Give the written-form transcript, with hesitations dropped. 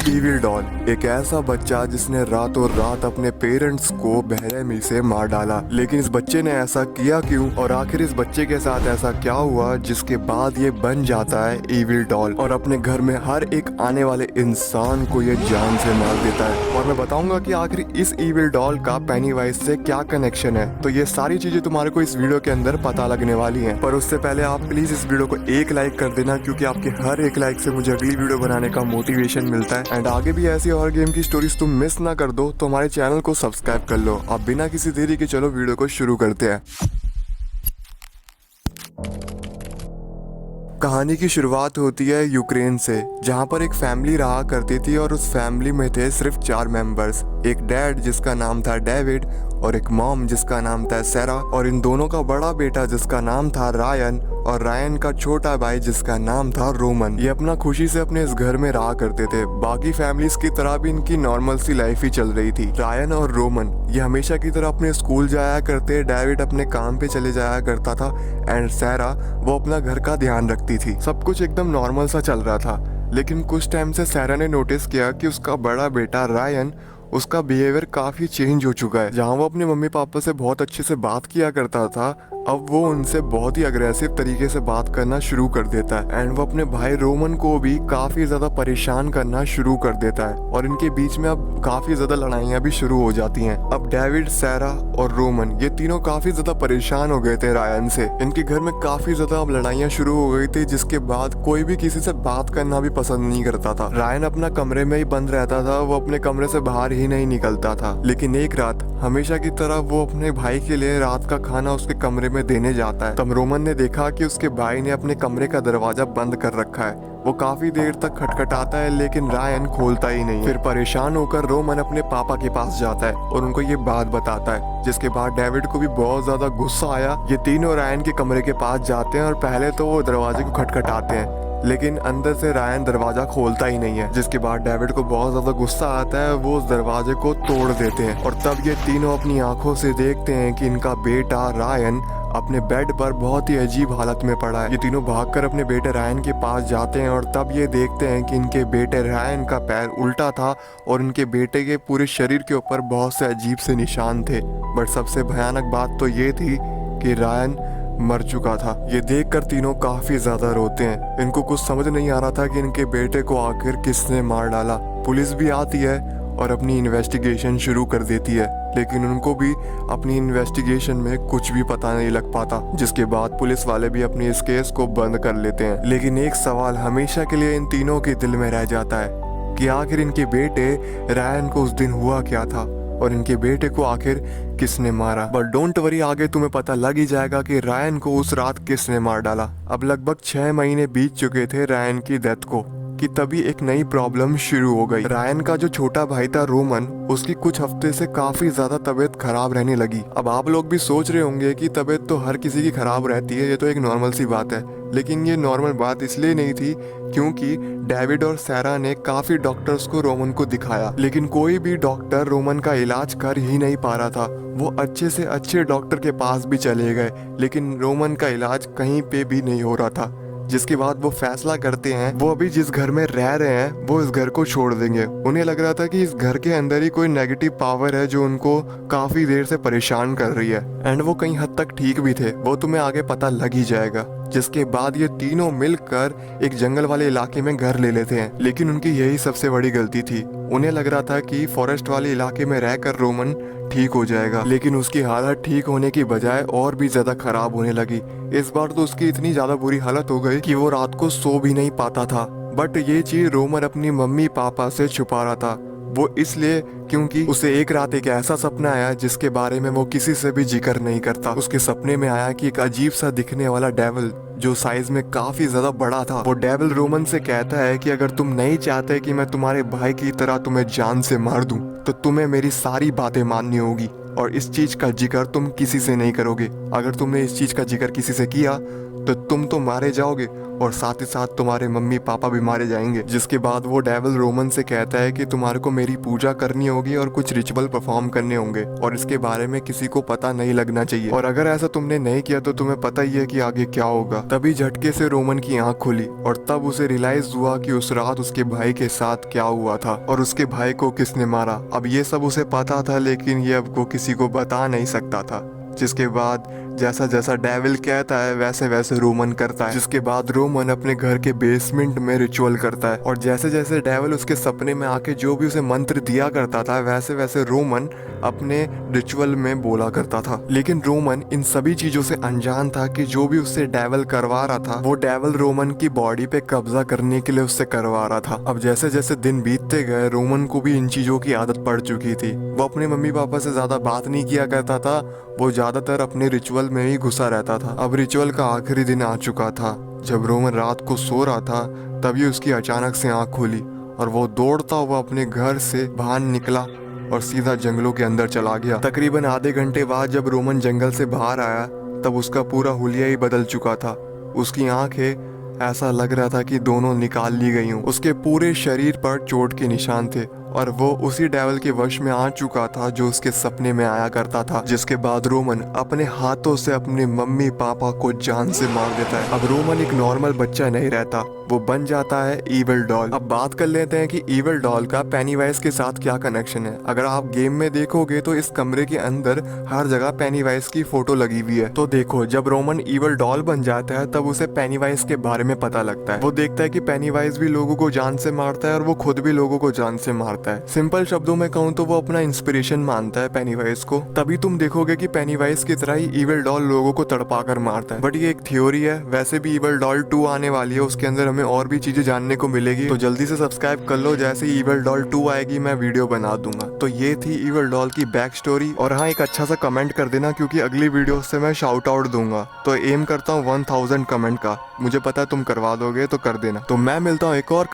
Evil doll एक ऐसा बच्चा जिसने रातों रात अपने पेरेंट्स को बेरहमी से मार डाला। लेकिन इस बच्चे ने ऐसा किया क्यों और आखिर इस बच्चे के साथ ऐसा क्या हुआ जिसके बाद ये बन जाता है ईविल डॉल और अपने घर में हर एक आने वाले इंसान को ये जान से मार देता है। और मैं बताऊंगा कि आखिर इस ईविल डॉल का पेनीवाइज से क्या कनेक्शन है। तो ये सारी चीजें तुम्हारे को इस वीडियो के अंदर पता लगने वाली हैं। पर उससे पहले आप प्लीज इस वीडियो को एक लाइक कर देना, क्योंकि आपके हर एक लाइक से मुझे अगली वीडियो बनाने का मोटिवेशन मिलता है। एंड आगे भी ऐसी और गेम की स्टोरीज तुम मिस ना कर दो तो हमारे चैनल को सब्सक्राइब कर लो। अब बिना किसी देरी के चलो वीडियो को शुरू करते हैं। कहानी की शुरुआत होती है यूक्रेन से, जहाँ पर एक फैमिली रहा करती थी और उस फैमिली में थे सिर्फ 4 मेंबर्स। एक डैड जिसका नाम था डेविड और एक मॉम जिसका नाम था सैरा और इन दोनों का बड़ा बेटा जिसका नाम था रायन और रायन का छोटा भाई जिसका नाम था रोमन। ये अपना खुशी से अपने इस घर में रहा करते थे। बाकी फैमिलीज की तरह भी इनकी नॉर्मल सी लाइफ ही चल रही थी। रायन और रोमन ये हमेशा की तरह अपने स्कूल जाया करते, डेविड अपने काम पे चले जाया करता था एंड सैरा वो अपना घर का ध्यान रखती थी। सब कुछ एकदम नॉर्मल सा चल रहा था। लेकिन कुछ टाइम से सैरा ने नोटिस किया कि उसका बड़ा बेटा रायन उसका बिहेवियर काफी चेंज हो चुका है। जहाँ वो अपने मम्मी पापा से बहुत अच्छे से बात किया करता था, अब वो उनसे बहुत ही अग्रेसिव तरीके से बात करना शुरू कर देता है एंड वो अपने भाई रोमन को भी काफी ज्यादा परेशान करना शुरू कर देता है और इनके बीच में अब काफी ज्यादा लड़ाइयाँ भी शुरू हो जाती हैं। अब डेविड, सैरा और रोमन ये तीनों काफी ज्यादा परेशान हो गए थे रायन से। इनके घर में काफी ज्यादा अब लड़ाइयाँ शुरू हो गई थी, जिसके बाद कोई भी किसी से बात करना भी पसंद नहीं करता था। रायन अपना कमरे में ही बंद रहता था, वो अपने कमरे से बाहर ही नहीं निकलता था। लेकिन एक रात हमेशा की तरह वो अपने भाई के लिए रात का खाना उसके कमरे में देने जाता है। तब रोमन ने देखा कि उसके भाई ने अपने कमरे का दरवाजा बंद कर रखा है। वो काफी देर तक खटखटाता है लेकिन रायन खोलता ही नहीं। फिर परेशान होकर रोमन अपने पापा के पास जाता है और उनको ये बात बताता है, जिसके बाद डेविड को भी बहुत ज्यादा गुस्सा आया। ये तीनों रायन के कमरे के पास जाते हैं और पहले तो वो दरवाजे को खटखटाते हैं लेकिन अंदर से रायन दरवाजा खोलता ही नहीं है। जिसके बाद डेविड को बहुत ज्यादा गुस्सा आता है, वो उस दरवाजे को तोड़ देते हैं और तब ये तीनों अपनी आंखों से देखते हैं कि इनका बेटा रायन अपने बेड पर बहुत ही अजीब हालत में पड़ा है। ये तीनों भागकर अपने बेटे रायन के पास जाते हैं और तब ये देखते हैं कि इनके बेटे रायन का पैर उल्टा था और इनके बेटे के पूरे शरीर के ऊपर बहुत से अजीब से निशान थे। बट सबसे भयानक बात तो ये थी कि रायन मर चुका था। ये देखकर तीनों काफी ज्यादा रोते हैं। इनको कुछ समझ नहीं आ रहा था कि इनके बेटे को आखिर किसने मार डाला। पुलिस भी आती है और अपनी इन्वेस्टिगेशन शुरू कर देती है, लेकिन उनको भी अपनी इन्वेस्टिगेशन में कुछ भी पता नहीं लग पाता। जिसके बाद पुलिस वाले भी अपनी इस केस को बंद कर लेते हैं। लेकिन एक सवाल हमेशा के लिए इन तीनों के दिल में रह जाता है कि आखिर इनके बेटे रायन को उस दिन हुआ क्या था और इनके बेटे को आखिर किसने मारा। बट डोंट वरी, आगे तुम्हें पता लग ही जाएगा कि रायन को उस रात किसने मार डाला। अब लगभग 6 महीने बीत चुके थे रायन की डेथ को कि तभी एक नई प्रॉब्लम शुरू हो गई। रायन का जो छोटा भाई था रोमन, उसकी कुछ हफ्ते से काफी ज्यादा तबीयत खराब रहने लगी। अब आप लोग भी सोच रहे होंगे कि तबीयत तो हर किसी की खराब रहती है, ये तो एक नॉर्मल सी बात है। लेकिन ये नॉर्मल बात इसलिए नहीं थी क्योंकि डेविड और सैरा ने काफी डॉक्टर्स को रोमन को दिखाया, लेकिन कोई भी डॉक्टर रोमन का इलाज कर ही नहीं पा रहा था। वो अच्छे से अच्छे डॉक्टर के पास भी चले गए लेकिन रोमन का इलाज कहीं पे भी नहीं हो रहा था। जिसके बाद वो फैसला करते हैं वो अभी जिस घर में रह रहे हैं वो इस घर को छोड़ देंगे। उन्हें लग रहा था कि इस घर के अंदर ही कोई नेगेटिव पावर है जो उनको काफी देर से परेशान कर रही है एंड वो कहीं हद तक ठीक भी थे, वो तुम्हें आगे पता लग ही जाएगा। जिसके बाद ये तीनों मिलकर एक जंगल वाले इलाके में घर ले लेते हैं, लेकिन उनकी यही सबसे बड़ी गलती थी। उन्हें लग रहा था कि फॉरेस्ट वाले इलाके में रहकर रोमन ठीक हो जाएगा, लेकिन उसकी हालत ठीक होने की बजाय और भी ज्यादा खराब होने लगी। इस बार तो उसकी इतनी ज्यादा बुरी हालत हो गई कि वो रात को सो भी नहीं पाता था। बट ये चीज रोमन अपनी मम्मी पापा से छुपा रहा था। वो इसलिए क्योंकि उसे एक रात एक ऐसा सपना आया जिसके बारे में वो किसी से भी जिक्र नहीं करता। उसके सपने में आया कि एक अजीब सा दिखने वाला डेविल जो साइज में काफी ज्यादा बड़ा था, वो डेविल रोमन से कहता है कि अगर तुम नहीं चाहते कि मैं तुम्हारे भाई की तरह तुम्हें जान से मार दूं, तो तुम्हें मेरी सारी बातें माननी होगी और इस चीज का जिक्र तुम किसी से नहीं करोगे। अगर तुमने इस चीज का जिक्र किसी से किया तो तुम तो मारे जाओगे और साथ ही साथ तुम्हारे मम्मी पापा भी मारे जाएंगे। जिसके बाद वो डेविल रोमन से कहता है कि तुम्हारे को मेरी पूजा करनी होगी और कुछ रिचुअल परफॉर्म करने होंगे और इसके बारे में किसी को पता नहीं लगना चाहिए, और अगर ऐसा तुमने नहीं किया तो तुम्हें पता ही है कि आगे क्या होगा। तभी झटके से रोमन की आंख खुली और तब उसे रियलाइज हुआ कि उस रात उसके भाई के साथ क्या हुआ था और उसके भाई को किसने मारा। अब ये सब उसे पता था लेकिन ये अब वो किसी को बता नहीं सकता था। जिसके बाद जैसा जैसा डेविल कहता है वैसे वैसे रोमन करता है। जिसके बाद रोमन अपने घर के बेसमेंट में रिचुअल करता है और जैसे जैसे डेविल उसके सपने में आके जो भी उसे मंत्र दिया करता था वैसे वैसे रोमन अपने रिचुअल में बोला करता था। लेकिन रोमन इन सभी चीजों से अनजान था कि जो भी उससे डेविल करवा रहा था वो डेविल रोमन की बॉडी पे कब्जा करने के लिए उससे करवा रहा था। अब जैसे जैसे दिन बीतते गए रोमन को भी इन चीजों की आदत पड़ चुकी थी। वो अपने मम्मी पापा से ज्यादा बात नहीं किया करता था, वो ज्यादातर अपने रिचुअल में ही घुसा रहता था। अब रिचुअल का आखिरी दिन आ चुका था। जब रोमन रात को सो रहा था तभी उसकी अचानक से आंख खुली और वो दौड़ता हुआ अपने घर से बाहर निकला और सीधा जंगलों के अंदर चला गया। तकरीबन आधे घंटे बाद जब रोमन जंगल से बाहर आया तब उसका पूरा हुलिया ही बदल चुका था। उसकी आंखें ऐसा लग रहा था कि दोनों निकाल ली गई हूँ। उसके पूरे शरीर पर चोट के निशान थे और वो उसी डेविल के वश में आ चुका था जो उसके सपने में आया करता था। जिसके बाद रोमन अपने हाथों से अपने मम्मी पापा को जान से मार देता है। अब रोमन एक नॉर्मल बच्चा नहीं रहता, वो बन जाता है इविल डॉल। अब बात कर लेते हैं कि इविल डॉल का पेनीवाइज के साथ क्या कनेक्शन है। अगर आप गेम में देखोगे तो इस कमरे के अंदर हर जगह पेनीवाइज की फोटो लगी हुई है। तो देखो जब रोमन इविल डॉल बन जाता है तब उसे पेनीवाइज के बारे में पता लगता है। वो देखता है कि पेनीवाइज भी लोगों को जान से मारता है और वो खुद भी लोगों को जान से मारता है। सिंपल शब्दों में कहूँ तो वो अपना इंस्पिरेशन मानता है पेनीवाइज को। तभी तुम देखोगे कि पेनीवाइज की तरह ही इविल डॉल लोगों को तड़पा कर मारता है। बट ये एक थ्योरी है, वैसे भी इविल डॉल 2 आने वाली है, उसके अंदर हमें और भी चीजें जानने को मिलेगी। तो जल्दी से सब्सक्राइब कर लो, जैसे ही इविल डॉल 2 आएगी मैं वीडियो बना दूंगा। तो ये थी इविल डॉल की बैक स्टोरी। और हाँ, एक अच्छा सा कमेंट कर देना क्योंकि अगली वीडियो से मैं शाउट आउट दूंगा। तो एम करता हूँ 1000 कमेंट का, मुझे पता है तुम करवा दोगे तो कर देना। तो मैं मिलता हूँ एक और